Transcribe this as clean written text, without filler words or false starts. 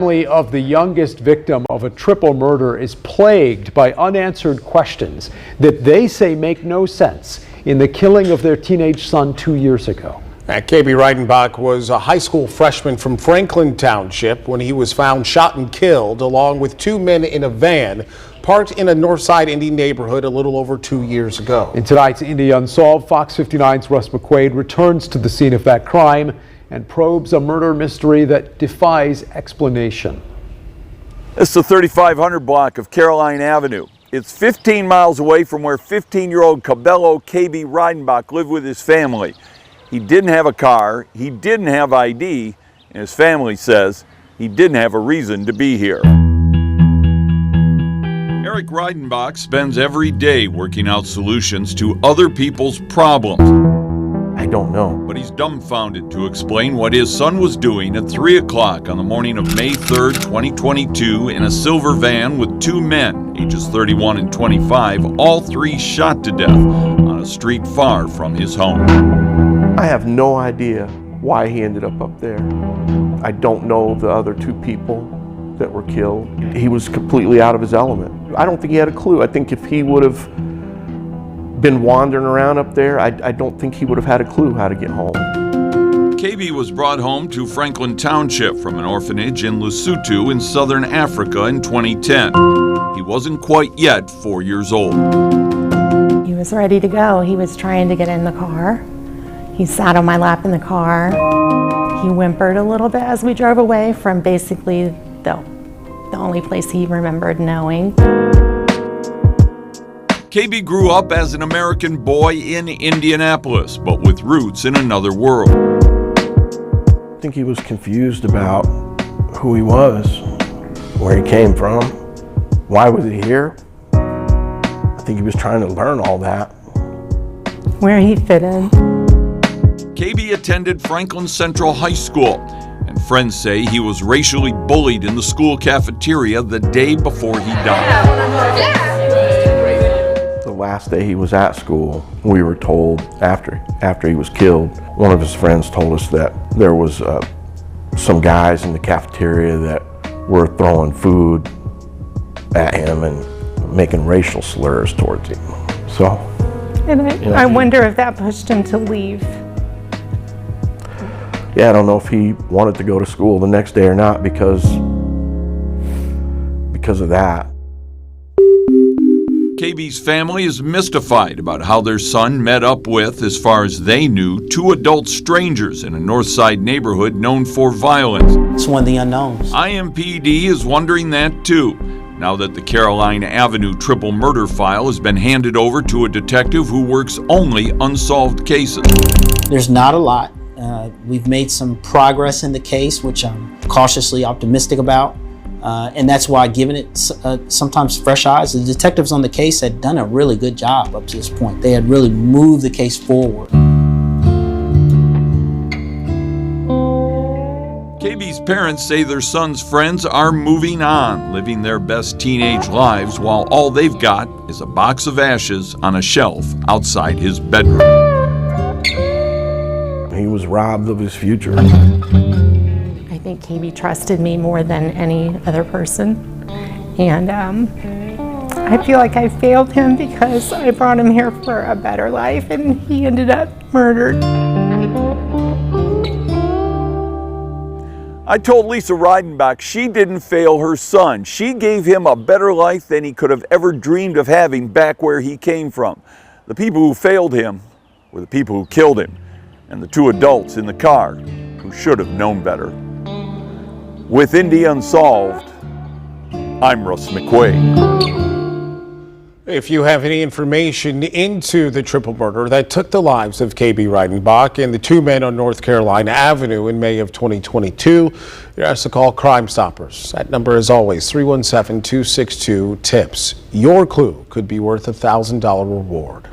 The family of the youngest victim of a triple murder is plagued by unanswered questions that they say make no sense in the killing of their teenage son 2 years ago. KB Reidenbach was a high school freshman from Franklin Township when he was found shot and killed along with two men in a van parked in a Northside Indy neighborhood a little over 2 years ago. In tonight's Indy Unsolved, Fox 59's Russ McQuaid returns to the scene of that crime and probes a murder mystery that defies explanation. It's the 3500 block of Caroline Avenue. It's 15 miles away from where 15-year-old Cabello KB Reidenbach lived with his family. He didn't have a car, he didn't have ID, and his family says he didn't have a reason to be here. Eric Reidenbach spends every day working out solutions to other people's problems. I don't know. But he's dumbfounded to explain what his son was doing at 3 o'clock on the morning of May 3rd, 2022 in a silver van with two men, ages 31 and 25, all three shot to death on a street far from his home. I have no idea why he ended up there. I don't know the other two people that were killed. He was completely out of his element. I don't think he had a clue. I think if he would have been wandering around up there, I don't think he would have had a clue how to get home. KB was brought home to Franklin Township from an orphanage in Lesotho in southern Africa in 2010. He wasn't quite yet 4 years old. He was ready to go. He was trying to get in the car. He sat on my lap in the car. He whimpered a little bit as we drove away from basically the only place he remembered knowing. KB grew up as an American boy in Indianapolis, but with roots in another world. I think he was confused about who he was, where he came from, why was he here. I think he was trying to learn all that. Where he fit in. KB attended Franklin Central High School, and friends say he was racially bullied in the school cafeteria the day before he died. The last day he was at school, we were told after he was killed, one of his friends told us that there was some guys in the cafeteria that were throwing food at him and making racial slurs towards him. So, And I wonder if that pushed him to leave. Yeah, I don't know if he wanted to go to school the next day or not because of that. KB's family is mystified about how their son met up with, as far as they knew, two adult strangers in a Northside neighborhood known for violence. It's one of the unknowns. IMPD is wondering that too, now that the Caroline Avenue triple murder file has been handed over to a detective who works only unsolved cases. There's not a lot. We've made some progress in the case, which I'm cautiously optimistic about. And that's why, giving it sometimes fresh eyes, the detectives on the case had done a really good job up to this point. They had really moved the case forward. KB's parents say their son's friends are moving on, living their best teenage lives, while all they've got is a box of ashes on a shelf outside his bedroom. He was robbed of his future. I think KB trusted me more than any other person. And I feel like I failed him because I brought him here for a better life and he ended up murdered. I told Lisa Reidenbach she didn't fail her son. She gave him a better life than he could have ever dreamed of having back where he came from. The people who failed him were the people who killed him, and the two adults in the car who should have known better. With Indy Unsolved, I'm Russ McQuaid. If you have any information into the triple murder that took the lives of KB Reidenbach and the two men on North Carolina Avenue in May of 2022, you're asked to call Crime Stoppers. That number is always 317-262-TIPS. Your clue could be worth a $1,000 reward.